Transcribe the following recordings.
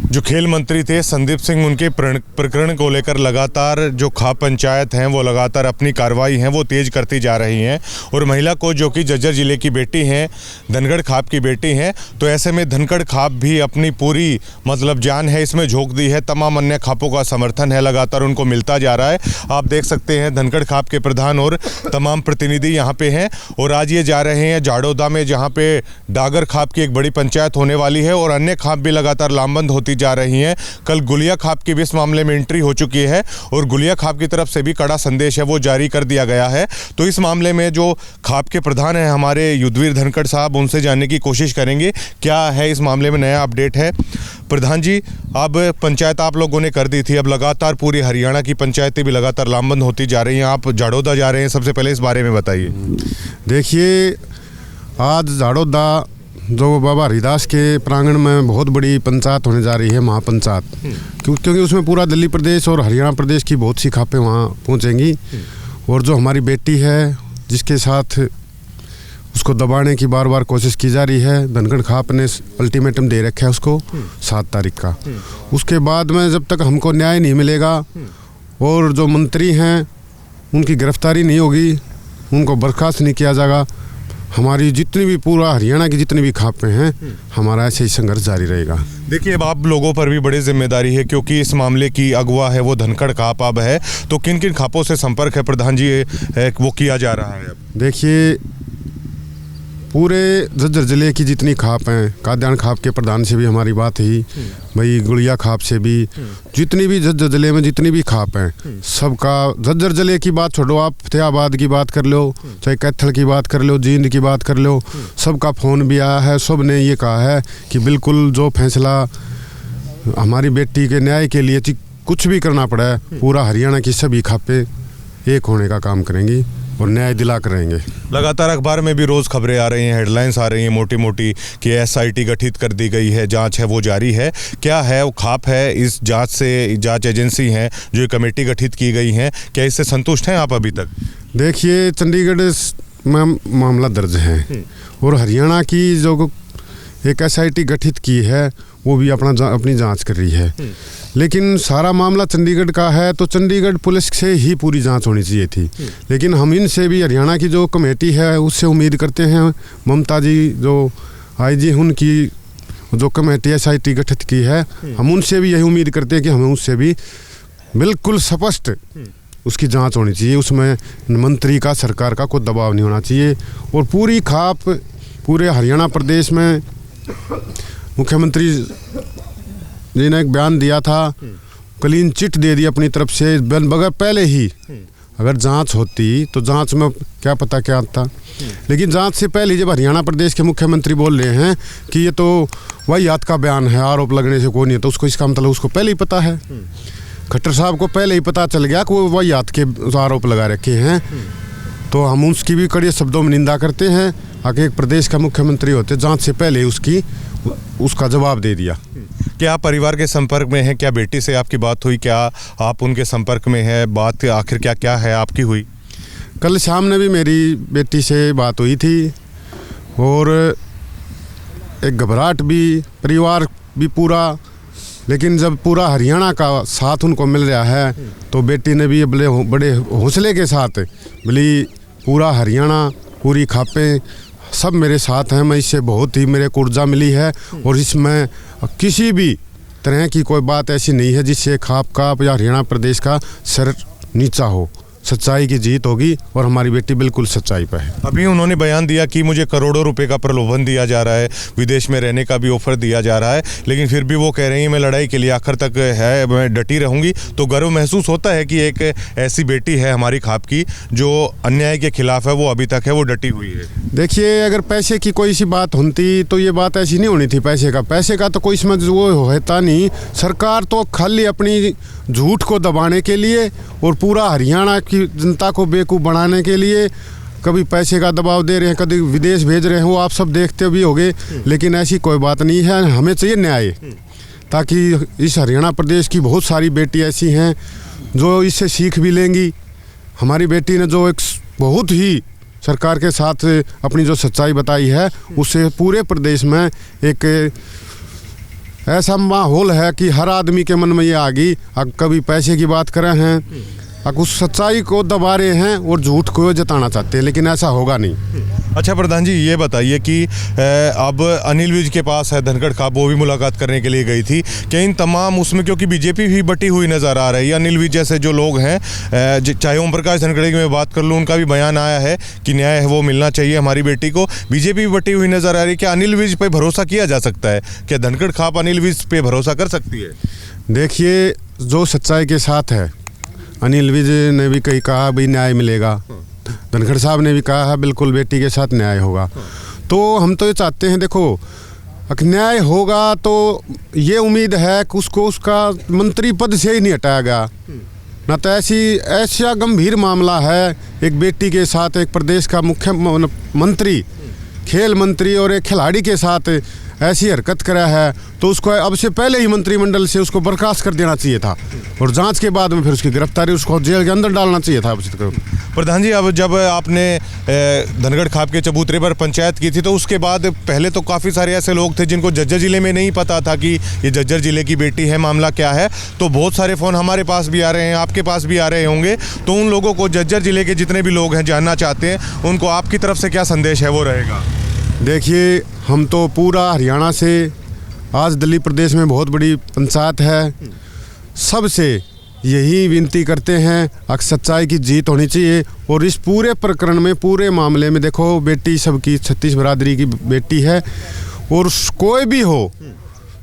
जो खेल मंत्री थे संदीप सिंह, उनके प्रकरण को लेकर लगातार जो खाप पंचायत हैं वो लगातार अपनी कार्रवाई हैं वो तेज़ करती जा रही हैं। और महिला को जो कि झज्जर ज़िले की बेटी हैं, धनगढ़ खाप की बेटी हैं, तो ऐसे में धनगढ़ खाप भी अपनी पूरी जान है इसमें झोंक दी है। तमाम अन्य खापों का समर्थन है लगातार उनको मिलता जा रहा है। आप देख सकते हैं धनगढ़ खाप के प्रधान और तमाम प्रतिनिधि यहाँ पे हैं और आज ये जा रहे हैं जाड़ौदा में, जहाँ पे डागर खाप की एक बड़ी पंचायत होने वाली है और अन्य खाप भी लगातार लामबंद होती जा रही हैं। कल गुलिया खाप की भी इस मामले में एंट्री हो चुकी है और गुलिया खाप की तरफ से भी कड़ा संदेश है वो जारी कर दिया गया है। तो इस मामले में जो खाप के प्रधान हैं हमारे युद्धवीर धनखड़ साहब, उनसे जानने की कोशिश करेंगे क्या है इस मामले में नया अपडेट है। प्रधान जी, अब पंचायत आप लोगों ने कर दी थी, अब लगातार पूरी हरियाणा की पंचायतें भी लगातार लामबंद होती जा रही हैं, आप जाड़ौदा जा रहे हैं, सबसे पहले इस बारे में बताइए। देखिए, आज जाड़ौदा जो बाबा हरिदास के प्रांगण में बहुत बड़ी पंचायत होने जा रही है, महापंचायत, क्योंकि उसमें पूरा दिल्ली प्रदेश और हरियाणा प्रदेश की बहुत सी खापें वहाँ पहुँचेंगी। और जो हमारी बेटी है जिसके साथ उसको दबाने की बार बार कोशिश की जा रही है, धनगढ़ खाप ने अल्टीमेटम दे रखा है उसको 7 तारीख का। उसके बाद में जब तक हमको न्याय नहीं मिलेगा और जो मंत्री हैं उनकी गिरफ्तारी नहीं होगी, उनको बर्खास्त नहीं किया जाएगा, हमारी जितनी भी पूरा हरियाणा की जितनी भी खापें हैं, हमारा ऐसे ही संघर्ष जारी रहेगा। देखिए, अब आप लोगों पर भी बड़ी जिम्मेदारी है क्योंकि इस मामले की अगवा है वो धनखड़ खाप अब है, तो किन किन खापों से संपर्क है प्रधान जी वो किया जा रहा है? देखिए, पूरे झज्जर जिले की जितनी खाप हैं, काद्यान खाप के प्रधान से भी हमारी बात हुई, भाई गुड़िया खाप से भी, जितनी भी झज्जर जिले में जितनी भी खाप हैं सबका, झज्जर जिले की बात छोड़ो, आप फतेहाबाद की बात कर लो, चाहे कैथल की बात कर लो, जींद की बात कर लो, सबका फ़ोन भी आया है। सब ने ये कहा है कि बिल्कुल जो फैसला हमारी बेटी के न्याय के लिए कुछ भी करना पड़ा है, पूरा हरियाणा की सभी खापें एक होने का काम करेंगी और न्याय दिला कर रहेंगे। लगातार अखबार में भी रोज़ खबरें आ रही हैं, हेडलाइंस आ रही हैं मोटी मोटी कि SIT गठित कर दी गई है, जांच है वो जारी है। क्या है वो खाप है, इस जांच से जांच एजेंसी हैं जो कमेटी गठित की गई हैं, क्या इससे संतुष्ट हैं आप अभी तक? देखिए, चंडीगढ़ में मामला दर्ज है और हरियाणा की जो एक SIT गठित की है वो भी अपनी जांच कर रही है, लेकिन सारा मामला चंडीगढ़ का है तो चंडीगढ़ पुलिस से ही पूरी जांच होनी चाहिए थी। लेकिन हम इनसे भी, हरियाणा की जो कमेटी है उससे उम्मीद करते हैं, ममता जी जो IG उनकी जो कमेटी SIT गठित की है, हम उनसे भी यही उम्मीद करते हैं कि हमें उससे भी बिल्कुल स्पष्ट उसकी जांच होनी चाहिए, उसमें मंत्री का, सरकार का कोई दबाव नहीं होना चाहिए। और पूरी खाप पूरे हरियाणा प्रदेश में मुख्यमंत्री जी ने एक बयान दिया था, क्लीन चिट दे दी अपनी तरफ से, बगैर पहले ही अगर जांच होती तो जांच में क्या पता क्या आता, लेकिन जांच से पहले जब हरियाणा प्रदेश के मुख्यमंत्री बोल रहे हैं कि ये तो वाहियात का बयान है, आरोप लगने से कोई नहीं है, तो उसको इसका मतलब उसको पहले ही पता है। खट्टर साहब को पहले ही पता चल गया कि वो वाहियात के आरोप लगा रखे हैं, तो हम उसकी भी कड़े शब्दों में निंदा करते हैं। आगे एक प्रदेश का मुख्यमंत्री होते जांच से पहले उसका जवाब दे दिया। क्या आप परिवार के संपर्क में हैं? क्या बेटी से आपकी बात हुई? क्या आप उनके संपर्क में हैं? बात आखिर क्या क्या है आपकी हुई? कल शाम ने भी मेरी बेटी से बात हुई थी और एक घबराहट भी, परिवार भी पूरा, लेकिन जब पूरा हरियाणा का साथ उनको मिल रहा है तो बेटी ने भी बड़े हौसले के साथ बोली पूरा हरियाणा, पूरी खापें सब मेरे साथ हैं, मैं इससे बहुत ही मेरे को ऊर्जा मिली है और इसमें किसी भी तरह की कोई बात ऐसी नहीं है जिससे खाप का या हरियाणा प्रदेश का सर नीचा हो। सच्चाई की जीत होगी और हमारी बेटी बिल्कुल सच्चाई पर है। अभी उन्होंने बयान दिया कि मुझे करोड़ों रुपए का प्रलोभन दिया जा रहा है, विदेश में रहने का भी ऑफर दिया जा रहा है, लेकिन फिर भी वो कह रही हैं मैं लड़ाई के लिए आखिर तक है, मैं डटी रहूंगी। तो गर्व महसूस होता है कि एक ऐसी बेटी है हमारी खाप की जो अन्याय के खिलाफ है, वो अभी तक है, वो डटी हुई है। देखिए, अगर पैसे की कोई सी बात होती तो ये बात ऐसी नहीं होनी थी। पैसे का तो कोई इसमें वो होता नहीं। सरकार तो खाली अपनी झूठ को दबाने के लिए और पूरा हरियाणा की जनता को बेवकूफ़ बनाने के लिए कभी पैसे का दबाव दे रहे हैं, कभी विदेश भेज रहे हैं, वो आप सब देखते भी होंगे, लेकिन ऐसी कोई बात नहीं है। हमें चाहिए न्याय, ताकि इस हरियाणा प्रदेश की बहुत सारी बेटी ऐसी हैं जो इससे सीख भी लेंगी। हमारी बेटी ने जो एक बहुत ही सरकार के साथ अपनी जो सच्चाई बताई है, उससे पूरे प्रदेश में एक ऐसा माहौल है कि हर आदमी के मन में ये आ गई, अब कभी पैसे की बात कर रहे हैं, अब उस सच्चाई को दबा रहे हैं और झूठ को जताना चाहते हैं, लेकिन ऐसा होगा नहीं। अच्छा प्रधान जी, ये बताइए कि अब अनिल विज के पास है धनखड़ खाप, वो भी मुलाकात करने के लिए गई थी, क्या इन तमाम उसमें, क्योंकि बीजेपी भी बटी हुई नज़र आ रही है, अनिल विज जैसे जो लोग हैं, चाहे ओम प्रकाश धनखड़ की मैं बात कर लूँ, उनका भी बयान आया है कि न्याय है वो मिलना चाहिए हमारी बेटी को, बीजेपी भी बटी हुई नज़र आ रही है। क्या अनिल विज पे भरोसा किया जा सकता है? क्या धनखड़ खाप अनिल विज पे भरोसा कर सकती है? देखिए, जो सच्चाई के साथ है, अनिल विज ने भी कहीं कहा भाई न्याय मिलेगा, धनखड़ साहब ने भी कहा है बिल्कुल बेटी के साथ न्याय होगा। तो हम तो ये चाहते हैं, देखो अगर न्याय होगा तो ये उम्मीद है कि उसको उसका मंत्री पद से ही नहीं हटाया गया, ना तो ऐसा गंभीर मामला है, एक बेटी के साथ एक प्रदेश का मुख्य मंत्री, खेल मंत्री और एक खिलाड़ी के साथ ऐसी हरकत करा है, तो उसको अब से पहले ही मंत्रिमंडल से उसको बर्खास्त कर देना चाहिए था और जांच के बाद में फिर उसकी गिरफ्तारी, उसको जेल के अंदर डालना चाहिए था। प्रधान जी, अब जब आपने धनखड़ खाप के चबूतरे पर पंचायत की थी, तो उसके बाद पहले तो काफ़ी सारे ऐसे लोग थे जिनको झज्जर ज़िले में नहीं पता था कि ये झज्जर ज़िले की बेटी है, मामला क्या है, तो बहुत सारे फ़ोन हमारे पास भी आ रहे हैं, आपके पास भी आ रहे होंगे, तो उन लोगों को, झज्जर ज़िले के जितने भी लोग हैं जानना चाहते हैं, उनको आपकी तरफ से क्या संदेश है वो रहेगा? देखिए, हम तो पूरा हरियाणा से, आज दिल्ली प्रदेश में बहुत बड़ी पंचायत है, सबसे यही विनती करते हैं कि सच्चाई की जीत होनी चाहिए और इस पूरे प्रकरण में, पूरे मामले में देखो, बेटी सबकी, छत्तीस बिरादरी की बेटी है और कोई भी हो,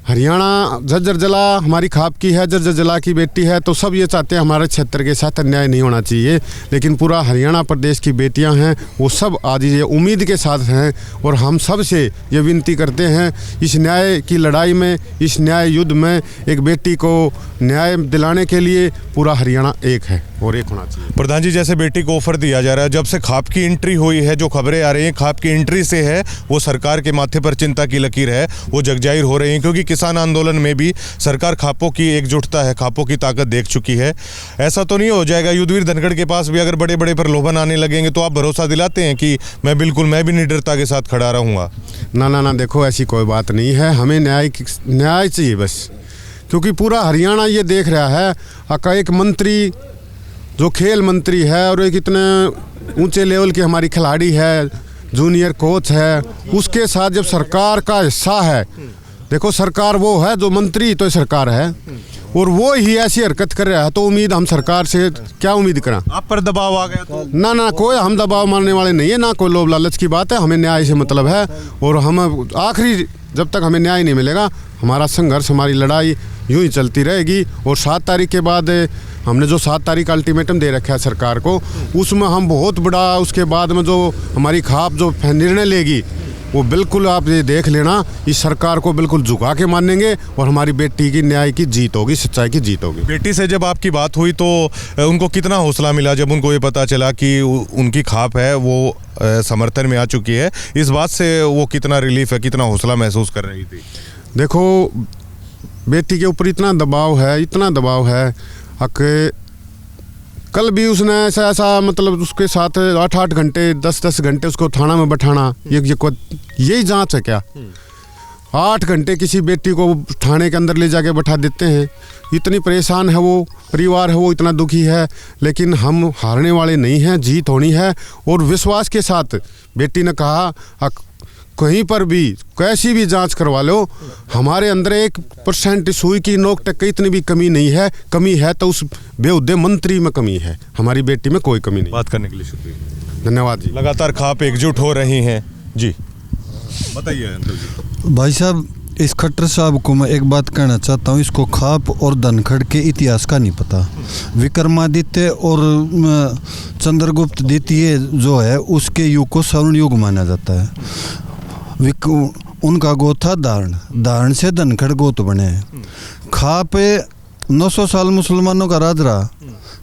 हरियाणा झज्जर जिला हमारी खाप की है, झज्जर जिला की बेटी है, तो सब ये चाहते हैं हमारे क्षेत्र के साथ अन्याय नहीं होना चाहिए, लेकिन पूरा हरियाणा प्रदेश की बेटियां हैं, वो सब आज ये उम्मीद के साथ हैं और हम सब से ये विनती करते हैं, इस न्याय की लड़ाई में, इस न्याय युद्ध में एक बेटी को न्याय दिलाने के लिए पूरा हरियाणा एक है और एक होना चाहिए। प्रधान जी, जैसे बेटी को ऑफर दिया जा रहा है, जब से खाप की एंट्री हुई है, जो खबरें आ रही हैं खाप की एंट्री से है, वो सरकार के माथे पर चिंता की लकीर है, वो जगजाहिर हो रही है, क्योंकि किसान आंदोलन में भी सरकार खापों की एकजुटता है, खापों की ताकत देख चुकी है। ऐसा तो नहीं हो जाएगा युद्धवीर धनखड़ के पास भी अगर बड़े बड़े प्रलोभन आने लगेंगे, तो आप भरोसा दिलाते हैं कि मैं भी निडरता के साथ खड़ा रहूँगा? ना, देखो ऐसी कोई बात नहीं है, हमें न्याय चाहिए बस, क्योंकि पूरा हरियाणा ये देख रहा है कि एक मंत्री जो खेल मंत्री है और एक इतने ऊंचे लेवल की हमारी खिलाड़ी है, जूनियर कोच है, उसके साथ जब सरकार का हिस्सा है, देखो सरकार वो है जो मंत्री, तो सरकार है और वो ही ऐसी हरकत कर रहा है, तो उम्मीद हम सरकार से क्या उम्मीद करें? आप पर दबाव आ गया तो? ना, कोई हम दबाव मारने वाले नहीं है, ना कोई लोभ लालच की बात है, हमें न्याय से मतलब है और हम आखिरी, जब तक हमें न्याय नहीं मिलेगा, हमारा संघर्ष, हमारी लड़ाई यूं ही चलती रहेगी। और 7 तारीख के बाद हमने जो 7 तारीख का अल्टीमेटम दे रखा है सरकार को, उसमें हम बहुत बड़ा, उसके बाद में जो हमारी खाप जो निर्णय लेगी, वो बिल्कुल आप ये देख लेना, इस सरकार को बिल्कुल झुका के मानेंगे और हमारी बेटी की न्याय की जीत होगी, सच्चाई की जीत होगी। बेटी से जब आपकी बात हुई तो उनको कितना हौसला मिला जब उनको ये पता चला कि उनकी खाप है वो समर्थन में आ चुकी है? इस बात से वो कितना रिलीफ है, कितना हौसला महसूस कर रही थी? देखो, बेटी के ऊपर इतना दबाव है कि कल भी उसने ऐसा मतलब उसके साथ 8-8 घंटे 10-10 घंटे उसको थाना में बैठाना, यही जांच है क्या? 8 घंटे किसी बेटी को थाने के अंदर ले जाके बैठा देते हैं, इतनी परेशान है वो, परिवार है वो इतना दुखी है, लेकिन हम हारने वाले नहीं हैं, जीत होनी है। और विश्वास के साथ बेटी ने कहा कहीं पर भी कैसी भी जांच करवा लो, हमारे अंदर 1% सुई की नोक तक इतनी भी कमी नहीं है, कमी है तो उस बेहुदे मंत्री में कमी है, हमारी बेटी में कोई कमी नहीं। बात करने के लिए शुक्रिया, धन्यवाद जी। लगातार खाप एकजुट हो रही हैं जी, बताइए भाई साहब। इस खट्टर साहब को मैं एक बात कहना चाहता हूँ, इसको खाप और धनखड़ के इतिहास का नहीं पता। विक्रमादित्य और चंद्रगुप्त द्वितीय जो है उसके युग को स्वर्ण युग माना जाता है। उनका गोत था धारण से धनखड़ गोत बने। खाप 900 साल मुसलमानों का राज रहा,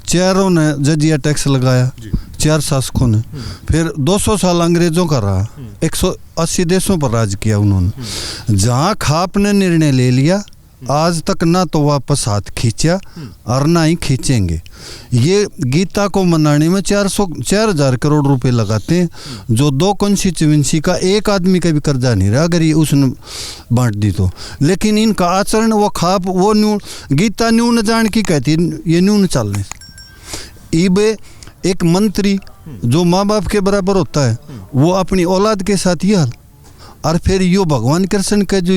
चारों ने जजिया टैक्स लगाया, 4 शासकों ने, फिर 200 साल अंग्रेजों का रहा, 180 देशों पर राज किया उन्होंने। जहाँ खाप ने निर्णय ले लिया आज तक ना तो वापस हाथ खींचा और ना ही खींचेंगे। ये गीता को मनाने में 4,000 करोड़ रुपए लगाते हैं, जो 2 कॉन्स्टिट्यूएंसी का एक आदमी का भी कर्जा नहीं रहा अगर ये उसने बांट दी तो। लेकिन इनका आचरण वो खाप वो न्यू गीता न्यू न जान की कहती है, ये न्यू न चलने। इब एक मंत्री जो माँ बाप के बराबर होता है वो अपनी औलाद के साथ ये हाल, और फिर यो भगवान कृष्ण का जो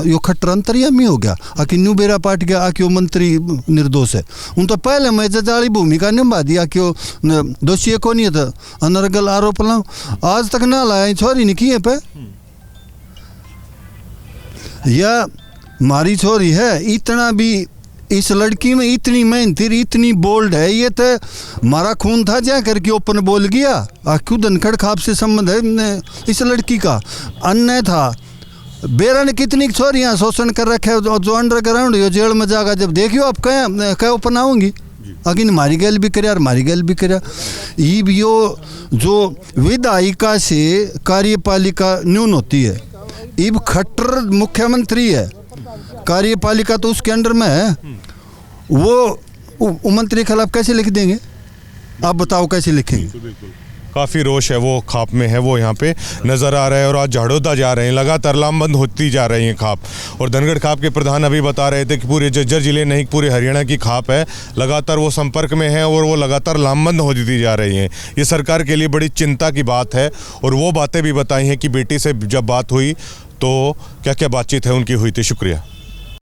यो खट्टर अंतर्यामी हो गया आकि न्यू बेरा पाट गया आकि वो मंत्री निर्दोष है। उन तो पहले मैं जजाली भूमिका निभा दिया कि वो दोषी को नहीं था, अनर्गल आरोप लाओ आज तक ना लाया छोरी ने किए पे। या मारी छोरी है इतना भी इस लड़की में इतनी मेहनती इतनी बोल्ड है, ये तो मारा खून था जा करके ओपन बोल गया क्यों धनखड़ खाप से संबंध है इस लड़की का। अन्य था बेरा ने कितनी छोरियां शोषण कर रखे है जो अंडरग्राउंड यो जेल में जागा जब देखियो आप क्या ओपन आऊंगी अगिन मारी गैल भी करे और मारी गैल भी करे। यो जो विधायिका से कार्यपालिका न्यून होती है, इब खट्टर मुख्यमंत्री है, कार्यपालिका तो उसके अंडर में है, वो मंत्री के खिलाफ कैसे लिख देंगे आप बताओ कैसे लिखेंगे। काफ़ी रोष है वो खाप में है, वो यहाँ पे नज़र आ रहा है और आज झाड़ोदा जा रहे हैं, लगातार लामबंद होती जा रही हैं खाप। और धनगढ़ खाप के प्रधान अभी बता रहे थे कि पूरे झज्जर जिले नहीं पूरे हरियाणा की खाप है, लगातार वो संपर्क में है और वो लगातार लामबंद होती जा रही हैं। ये सरकार के लिए बड़ी चिंता की बात है और वो बातें भी बताई हैं कि बेटी से जब बात हुई तो क्या क्या बातचीत है उनकी हुई थी। शुक्रिया।